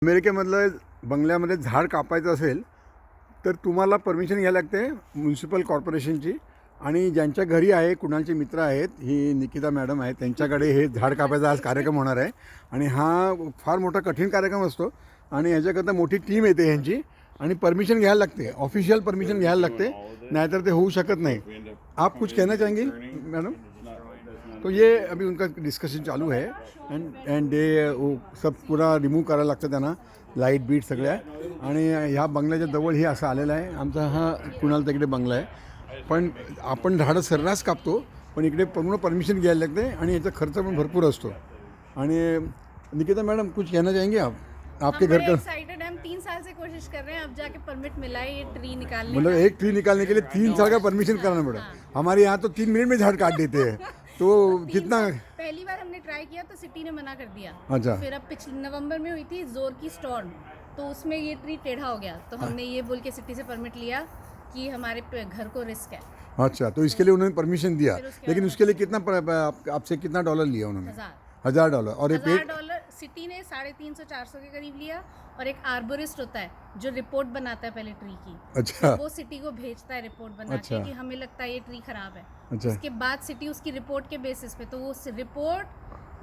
अमेरिकेमधलं बंगल्यामध्ये झाड कापायचं असेल तर तुम्हाला परमिशन घ्यायला लागते म्युन्सिपल कॉर्पोरेशनची. आणि ज्यांच्या घरी आहे, कुणालचे मित्र आहेत, ही निकिता मॅडम आहे, त्यांच्याकडे हे झाड कापायचा आज कार्यक्रम होणार आहे. आणि हा फार मोठा कठीण कार्यक्रम असतो आणि ह्याच्याकरता मोठी टीम येते ह्यांची आणि परमिशन घ्यायला लागते, ऑफिशियल परमिशन घ्यायला लागते, नाहीतर ते होऊ शकत नाही. आप कुछ कहना चाहेंगे मैडम? तो ये अभी उनका डिस्कशन चालू है एंड डे वो सब पूरा रिमूव्ह करायला लागतं त्यांना, लाईट बीट सगळ्या. आणि ह्या बंगल्याच्या जवळ हे असं आलेलं आहे. आमचा हा कुणाल तिकडे बंगला आहे. पण आपण झाडं सर्रास कापतो, पण इकडे पूर्ण परमिशन घ्यायला लागते आणि याचा खर्च पण भरपूर असतो. आणि निकिता मैडम कुछ कहना चाहेंगे आप? आपके घर का एक्साइटेड है, हम 3 साल से कोशिश कर रहे हैं, अब जाके परमिट मिला है ये ट्री निकालने मतलब का। एक ट्री निकालने के लिए 3 साल का परमिशन कराना पड़ा. हमारे यहाँ तो 3 मिनट में झाड़ काट देते हैं. तो कितना पहली बार हमने ट्राई किया तो सिटी ने मना कर दिया. अच्छा. फिर अब पिछले नवंबर में हुई थी जोर की स्टॉर्म, तो उसमें ये ट्री टेढ़ा हो गया, तो हमने ये बोल के सिटी से परमिट लिया कि हमारे घर को रिस्क है. अच्छा, तो इसके लिए उन्होंने परमिशन दिया, लेकिन उसके लिए कितना आपसे कितना डॉलर लिया उन्होंने? $1000. और ये $1000 सिटी ने 350-400 के करीब लिया. और एक आर्बोरिस्ट होता है जो रिपोर्ट बनाता है पहले ट्री की. अच्छा. वो सिटी को भेजता है रिपोर्ट बना अच्छा. के कि हमें लगता है ये ट्री खराब है. अच्छा. उसके बाद सिटी उसकी रिपोर्ट के बेसिस पे, तो वो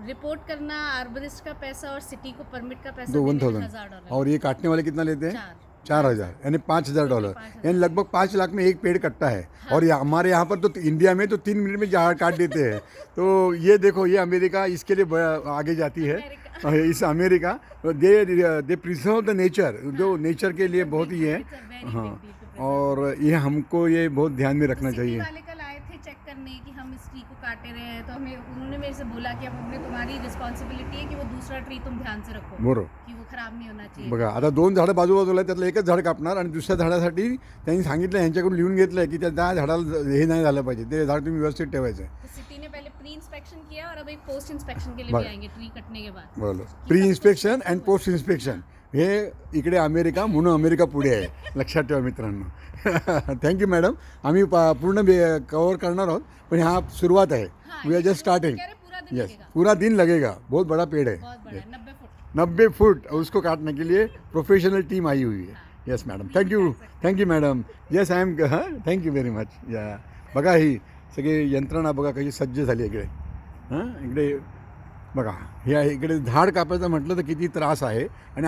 रिपोर्ट करना, आर्बोरिस्ट का पैसा और सिटी को परमिट का पैसा तो देने में $1000. और ये काटने वाले कितना लेते हैं? 4000. यानी $5000. यानी लगभग 5 लाख में एक पेड़ कटता है. और हमारे यहाँ पर तो इंडिया में तो 3 मिनट में झाड़ काट देते हैं. तो ये देखो, ये अमेरिका इसके लिए आगे जाती है. इस America they preserve the nature, जो नेचर के लिए बहुत ही है. हाँ, और ये हमको ये बहुत ध्यान में रखना चाहिए. वाले कल आए थे चेक करने कि हम इस ट्री को काटे रहे हैं, तो उन्होंने मेरे से बोला कि अब हमने तुम्हारी रिस्पॉन्सिबिलिटी है कि वो दूसरा ट्री तुम ध्यान से रखो, बरोबर. की वो खराब नाही होना चाहिए. बघा, आता 2 झाडं बाजूबाजूला आहेत, त्यातलं एकच झाड कापणार आणि दुसऱ्या झाडासाठी त्यांनी सांगितलं, ह्यांच्याकडून लिहून घेतलं आहे की त्या झाडाला हे नाही झालं पाहिजे, ते झाड तुम्ही व्यवस्थित ठेवायचं आहे. तो सिटी ने पहले प्री इंस्पेक्शन किया और अब एक पोस्ट इंस्पेक्शन के लिए भी आएंगे ट्री कटने के बाद. बरोबर. Pre inspection and post inspection हे इकडे अमेरिका म्हणून अमेरिका पुढे आहे, लक्षात ठेवा मित्रांनो. Thank you madam. आम्ही पूर्ण कवर करणार आहोत, पण हा सुरुवात आहे. We are just starting. Yes, पूरा दिन लगेगा. बहुत बड़ा पेड़ है, बहुत बड़ा 90 फुट. 90 फुट. उसको काटने के लिए प्रोफेशनल टीम आई हुई है. Yes madam, thank you madam. Yes I am. Thank you very much. या बघा, ही सगळी यंत्रणा बघा कशी सज्ज झाली इकडे. हां, इकडे बघा, हे इकडे झाड कापायचं म्हटलं तर किती त्रास आहे. आणि